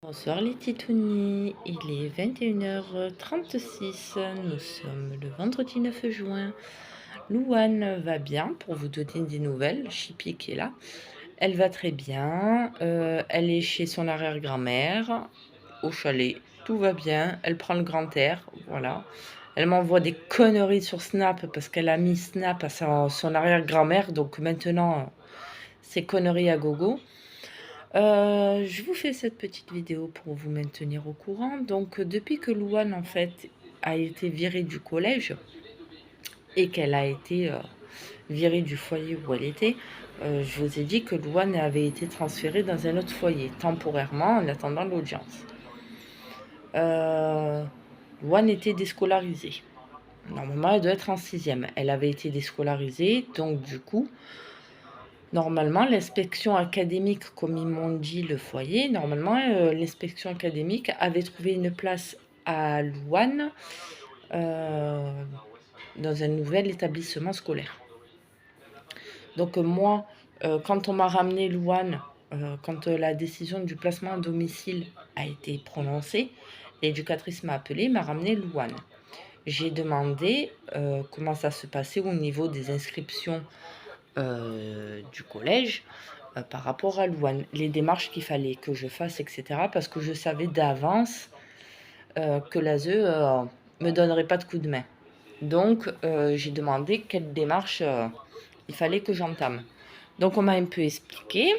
Bonsoir les titounis, il est 21h36, nous sommes le vendredi 9 juin. Louane va bien, pour vous donner des nouvelles, Chippy qui est là. Elle va très bien, elle est chez son arrière-grand-mère, au chalet, tout va bien, elle prend le grand air, voilà. Elle m'envoie des conneries sur Snap, parce qu'elle a mis Snap à son arrière-grand-mère, donc maintenant, c'est conneries à gogo. Je vous fais cette petite vidéo pour vous maintenir au courant. Donc, depuis que Louane, en fait, a été virée du collège et qu'elle a été virée du foyer où elle était, je vous ai dit que Louane avait été transférée dans un autre foyer, temporairement, en attendant l'audience. Louane était déscolarisée. Normalement, elle doit être en 6e. Elle avait été déscolarisée, donc du coup... Normalement, l'inspection académique, comme ils m'ont dit le foyer, normalement, l'inspection académique avait trouvé une place à Louane dans un nouvel établissement scolaire. Donc moi, quand on m'a ramené Louane, quand la décision du placement à domicile a été prononcée, l'éducatrice m'a appelé, m'a ramené Louane. J'ai demandé comment ça se passait au niveau des inscriptions du collège par rapport à Louane, les démarches qu'il fallait que je fasse, etc. Parce que je savais d'avance que l'ASE me donnerait pas de coup de main. Donc j'ai demandé quelle démarche il fallait que j'entame. Donc on m'a un peu expliqué.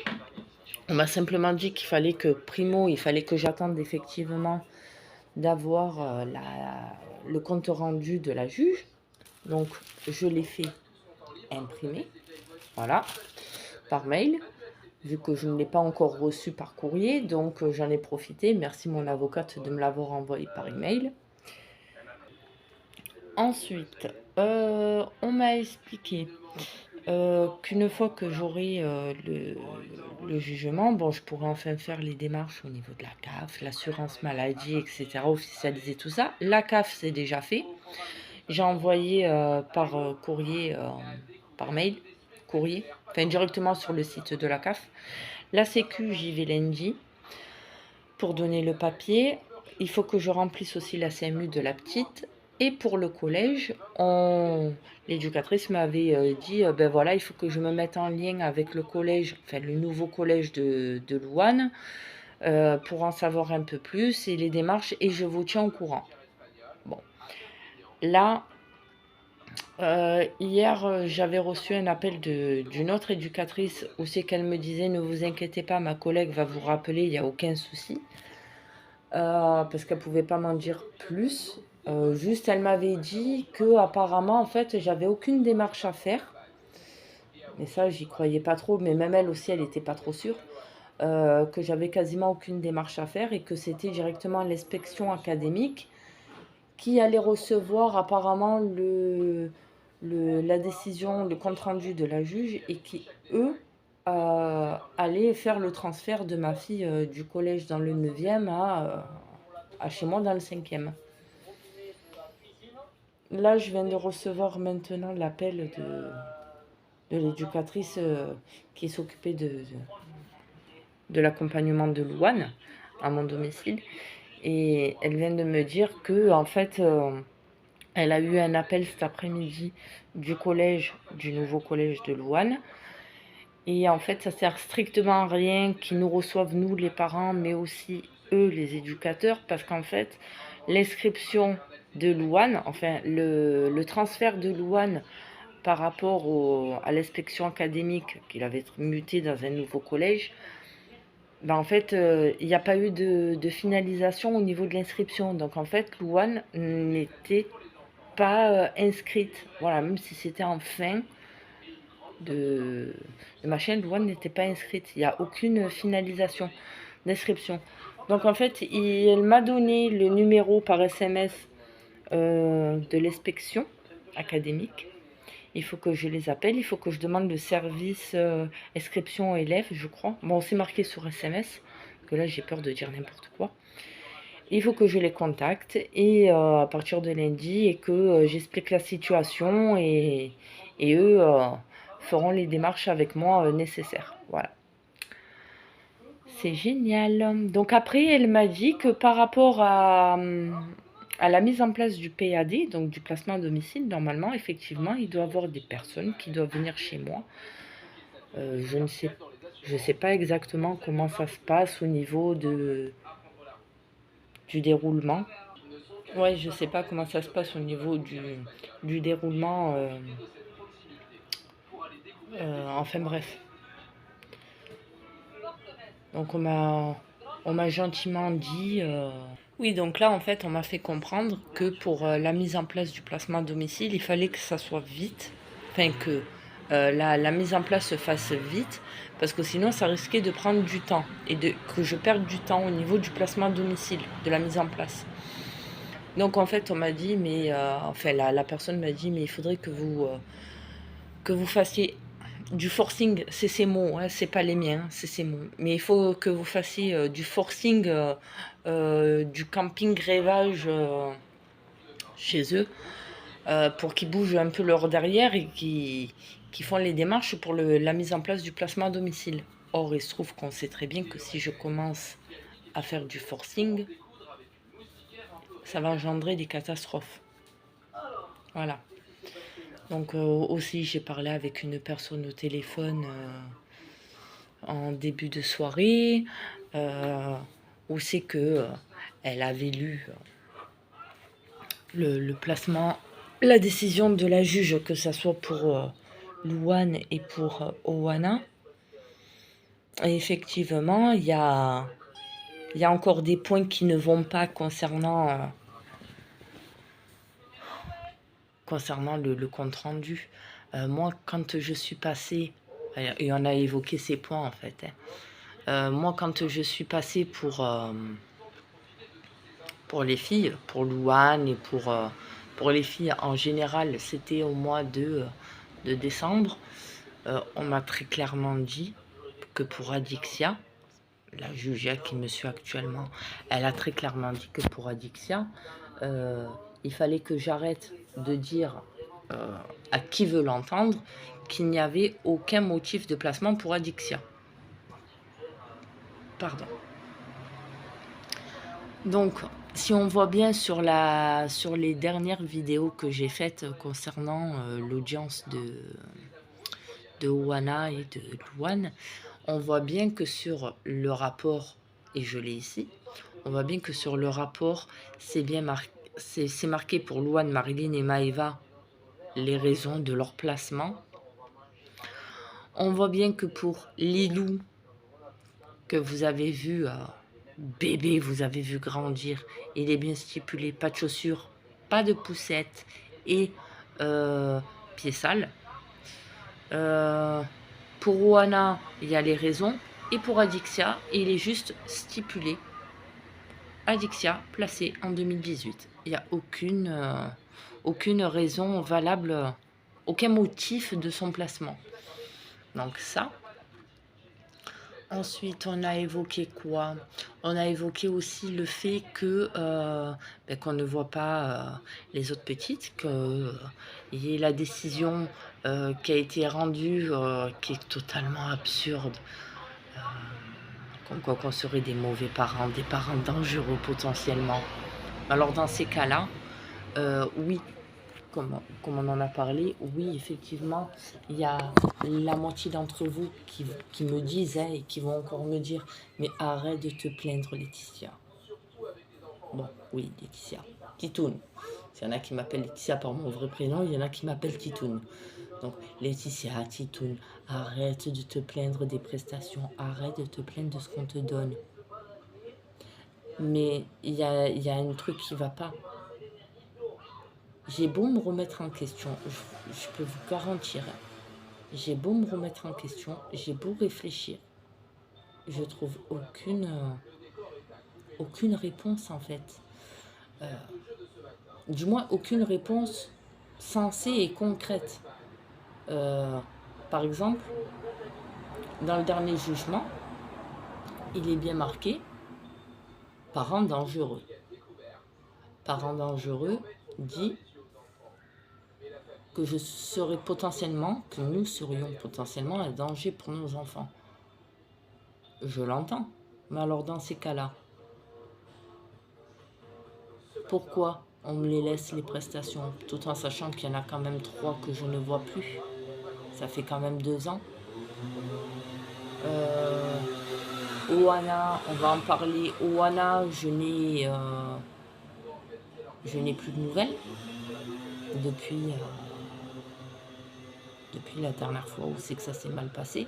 On m'a simplement dit qu'il fallait que, primo, il fallait que j'attende effectivement d'avoir le compte rendu de la juge. Donc je l'ai fait imprimer. Voilà, par mail, vu que je ne l'ai pas encore reçu par courrier, donc j'en ai profité. Merci mon avocate de me l'avoir envoyé par email. Ensuite, on m'a expliqué qu'une fois que j'aurai le jugement, bon, je pourrai enfin faire les démarches au niveau de la CAF, l'assurance maladie, etc., officialiser tout ça. La CAF, c'est déjà fait. J'ai envoyé par courrier, par mail, courrier, enfin directement sur le site de la CAF. La Sécu, j'y vais lundi pour donner le papier. Il faut que je remplisse aussi la CMU de la petite. Et pour le collège, l'éducatrice m'avait dit, ben voilà, il faut que je me mette en lien avec le collège, enfin le nouveau collège de Louane, pour en savoir un peu plus et les démarches, et je vous tiens au courant. Bon, là... hier, j'avais reçu un appel d'une autre éducatrice où c'est qu'elle me disait « Ne vous inquiétez pas, ma collègue va vous rappeler, il n'y a aucun souci. » Parce qu'elle ne pouvait pas m'en dire plus. Juste, elle m'avait dit que apparemment, en fait, j'avais aucune démarche à faire. Mais ça, j'y croyais pas trop. Mais même elle aussi, elle n'était pas trop sûre. Que j'avais quasiment aucune démarche à faire et que c'était directement l'inspection académique qui allait recevoir apparemment la décision, le compte-rendu de la juge et qui, eux, allaient faire le transfert de ma fille du collège dans le 9e à chez moi dans le 5e. Là, je viens de recevoir maintenant l'appel de l'éducatrice qui s'occupait de l'accompagnement de Louane à mon domicile. Et elle vient de me dire que, en fait, elle a eu un appel cet après-midi du nouveau collège de Louane. Et en fait, ça sert strictement à rien qu'ils nous reçoivent, nous les parents, mais aussi eux, les éducateurs, parce qu'en fait, l'inscription de Louane, enfin le transfert de Louane par rapport à l'inspection académique qu'il avait muté dans un nouveau collège, ben en fait, il n'y a pas eu de finalisation au niveau de l'inscription. Donc en fait, Louane n'était pas inscrite. Voilà, même si c'était en fin de ma chaîne, Louane n'était pas inscrite. Il n'y a aucune finalisation d'inscription. Donc en fait, elle m'a donné le numéro par SMS de l'inspection académique. Il faut que je les appelle, il faut que je demande le service inscription élèves, je crois. Bon, c'est marqué sur SMS, que là j'ai peur de dire n'importe quoi. Il faut que je les contacte et à partir de lundi et que j'explique la situation et eux feront les démarches avec moi nécessaires. Voilà. C'est génial. Donc après, elle m'a dit que par rapport à la mise en place du PAD, donc du placement à domicile, normalement, effectivement, il doit y avoir des personnes qui doivent venir chez moi. Je ne sais pas exactement comment ça se passe au niveau du déroulement. Ouais, je sais pas comment ça se passe au niveau du déroulement. Enfin bref. Donc on m'a gentiment dit. Oui, donc là en fait on m'a fait comprendre que pour la mise en place du placement à domicile, il fallait que ça soit vite. Enfin que la mise en place se fasse vite, parce que sinon ça risquait de prendre du temps et que je perde du temps au niveau du placement à domicile, de la mise en place. Donc en fait on m'a dit, mais enfin la personne m'a dit, mais il faudrait que vous fassiez du forcing, c'est ces mots, hein, c'est pas les miens, c'est ces mots. Mais il faut que vous fassiez du forcing, du camping rêvage chez eux, pour qu'ils bougent un peu leur derrière et qu'ils font les démarches pour la mise en place du placement à domicile. Or, il se trouve qu'on sait très bien que si je commence à faire du forcing, ça va engendrer des catastrophes. Voilà. Donc aussi, j'ai parlé avec une personne au téléphone en début de soirée, où c'est que elle avait lu le placement, la décision de la juge, que ça soit pour Louane et pour Oana. Et effectivement, il y a encore des points qui ne vont pas concernant le compte rendu. Moi, quand je suis passée, et on a évoqué ces points en fait, hein. Moi, quand je suis passée pour les filles, pour Louane et pour les filles en général, c'était au mois de décembre. On m'a très clairement dit que pour Adixia, la juge qui me suit actuellement, elle a très clairement dit que pour Adixia, il fallait que j'arrête de dire à qui veut l'entendre qu'il n'y avait aucun motif de placement pour Adixia. Pardon. Donc, si on voit bien sur les dernières vidéos que j'ai faites concernant l'audience de Oana et de Louane, on voit bien que sur le rapport, et je l'ai ici, on voit bien que sur le rapport, c'est marqué pour Louane, Marilyn et Maëva les raisons de leur placement. On voit bien que pour Lilou, que vous avez vu bébé, vous avez vu grandir, il est bien stipulé, pas de chaussures, pas de poussettes et pieds sales. Pour Oana, il y a les raisons, et pour Adixia, il est juste stipulé Adixia placée en 2018. Il n'y a aucune raison valable, aucun motif de son placement. Donc ça. Ensuite, on a évoqué quoi? On a évoqué aussi le fait que qu'on ne voit pas les autres petites, qu'il y ait la décision qui a été rendue, qui est totalement absurde. Comme quoi qu'on serait des mauvais parents, des parents dangereux potentiellement. Alors dans ces cas-là, oui, comme on en a parlé, oui, effectivement, il y a la moitié d'entre vous qui me disent, hein, et qui vont encore me dire, mais arrête de te plaindre, Laetitia. Bon, oui, Laetitia. Titoune. S'il y en a qui m'appellent Laetitia par mon vrai prénom, il y en a qui m'appellent Titoune. Donc, Laetitia, Titoune, arrête de te plaindre des prestations, arrête de te plaindre de ce qu'on te donne. Mais il y a un truc qui va pas. J'ai beau me remettre en question, je peux vous garantir, j'ai beau me remettre en question, j'ai beau réfléchir, je trouve aucune réponse en fait. du moins aucune réponse sensée et concrète. Par exemple, dans le dernier jugement, il est bien marqué « parent dangereux ». Parent dangereux dit que je serais potentiellement, que nous serions potentiellement un danger pour nos enfants. Je l'entends, mais alors dans ces cas-là, pourquoi on me les laisse les prestations, tout en sachant qu'il y en a quand même 3 que je ne vois plus? Ça fait quand même 2 ans. Oana, on va en parler. Oana, je n'ai plus de nouvelles depuis la dernière fois où c'est que ça s'est mal passé.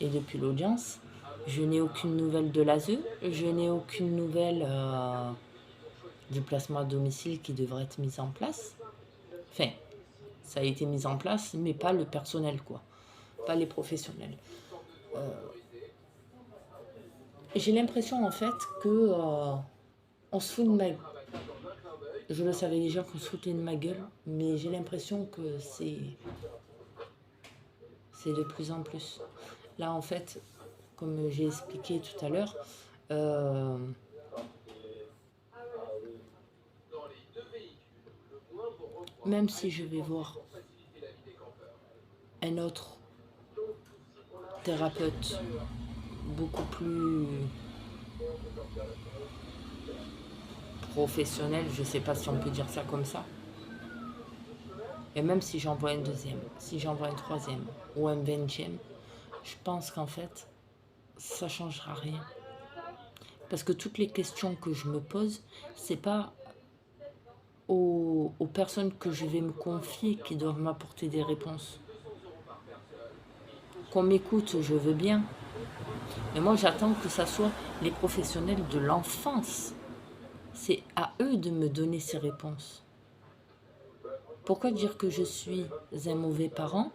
Et depuis l'audience, je n'ai aucune nouvelle de l'ASE, je n'ai aucune nouvelle du placement à domicile qui devrait être mis en place. Enfin, ça a été mis en place, mais pas le personnel, quoi. Pas les professionnels. J'ai l'impression, en fait, que on se fout de ma gueule. Je le savais déjà qu'on se foutait de ma gueule, mais j'ai l'impression que c'est de plus en plus. Là, en fait, comme j'ai expliqué tout à l'heure, même si je vais voir un autre thérapeute beaucoup plus professionnel, je ne sais pas si on peut dire ça comme ça, et même si j'envoie un deuxième, si j'envoie un troisième ou un 20e, je pense qu'en fait, ça ne changera rien. Parce que toutes les questions que je me pose, c'est pas aux personnes que je vais me confier qui doivent m'apporter des réponses. Qu'on m'écoute, je veux bien. Mais moi, j'attends que ça soit les professionnels de l'enfance. C'est à eux de me donner ces réponses. Pourquoi dire que je suis un mauvais parent?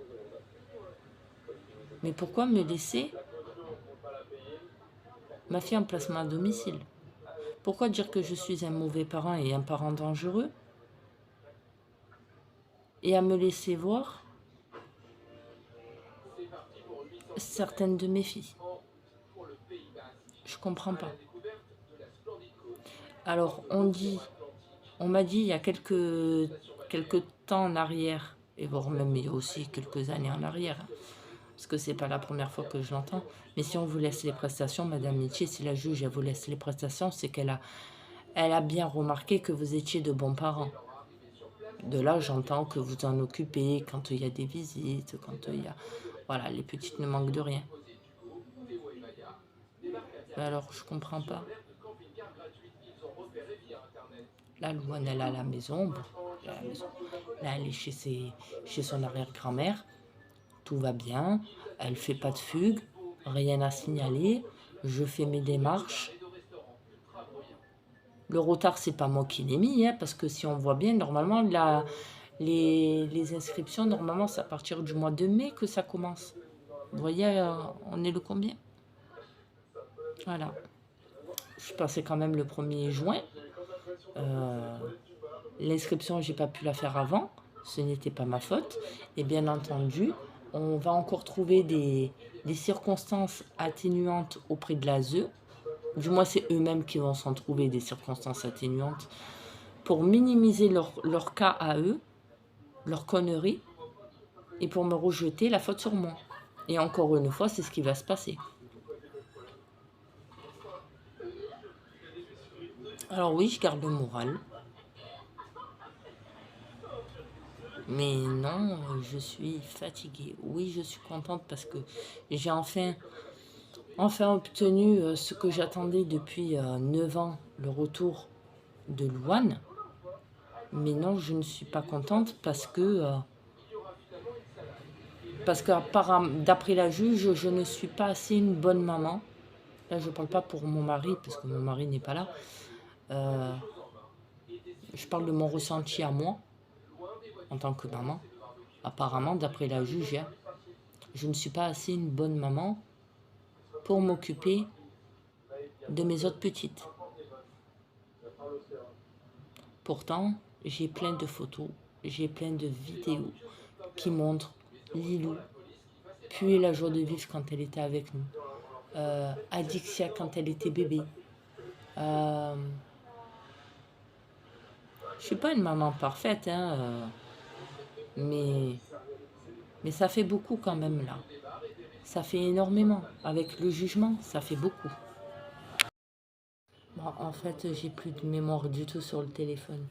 Mais pourquoi me laisser ma fille en placement à domicile? Pourquoi dire que je suis un mauvais parent et un parent dangereux? Et à me laisser voir certaines de mes filles. Je comprends pas. Alors, on m'a dit il y a quelques temps en arrière, et voire même il y a aussi quelques années en arrière, parce que c'est pas la première fois que je l'entends, mais si on vous laisse les prestations, Madame Mietier, si la juge elle vous laisse les prestations, c'est qu'elle a bien remarqué que vous étiez de bons parents. De là, j'entends que vous en occupez quand il y a des visites, quand il y a... Voilà, les petites ne manquent de rien. Alors, je comprends pas. Là, Louane, elle est à la maison. Bon, là, elle est chez son arrière-grand-mère. Tout va bien. Elle fait pas de fugue. Rien à signaler. Je fais mes démarches. Le retard, c'est pas moi qui l'ai mis, hein, parce que si on voit bien, normalement, les inscriptions, normalement, c'est à partir du mois de mai que ça commence. Vous voyez, on est le combien? Voilà. Je suis passée quand même le 1er juin. L'inscription, j'ai pas pu la faire avant. Ce n'était pas ma faute. Et bien entendu, on va encore trouver des circonstances atténuantes auprès de l'ASE. Du moins, c'est eux-mêmes qui vont s'en trouver des circonstances atténuantes pour minimiser leur cas à eux, leur connerie, et pour me rejeter la faute sur moi. Et encore une fois, c'est ce qui va se passer. Alors oui, je garde le moral. Mais non, je suis fatiguée. Oui, je suis contente parce que j'ai enfin obtenu ce que j'attendais depuis 9 ans, le retour de Louane. Mais non, je ne suis pas contente parce que d'après la juge, je ne suis pas assez une bonne maman. Là, je ne parle pas pour mon mari, parce que mon mari n'est pas là. Je parle de mon ressenti à moi, en tant que maman. Apparemment, d'après la juge, hein, je ne suis pas assez une bonne maman pour m'occuper de mes autres petites. Pourtant, j'ai plein de photos, j'ai plein de vidéos qui montrent Lilou puer la joie de vivre quand elle était avec nous. Adixia quand elle était bébé. Je suis pas une maman parfaite, hein, mais ça fait beaucoup quand même là. Ça fait énormément. Avec le jugement, ça fait beaucoup. Bon, en fait, j'ai plus de mémoire du tout sur le téléphone.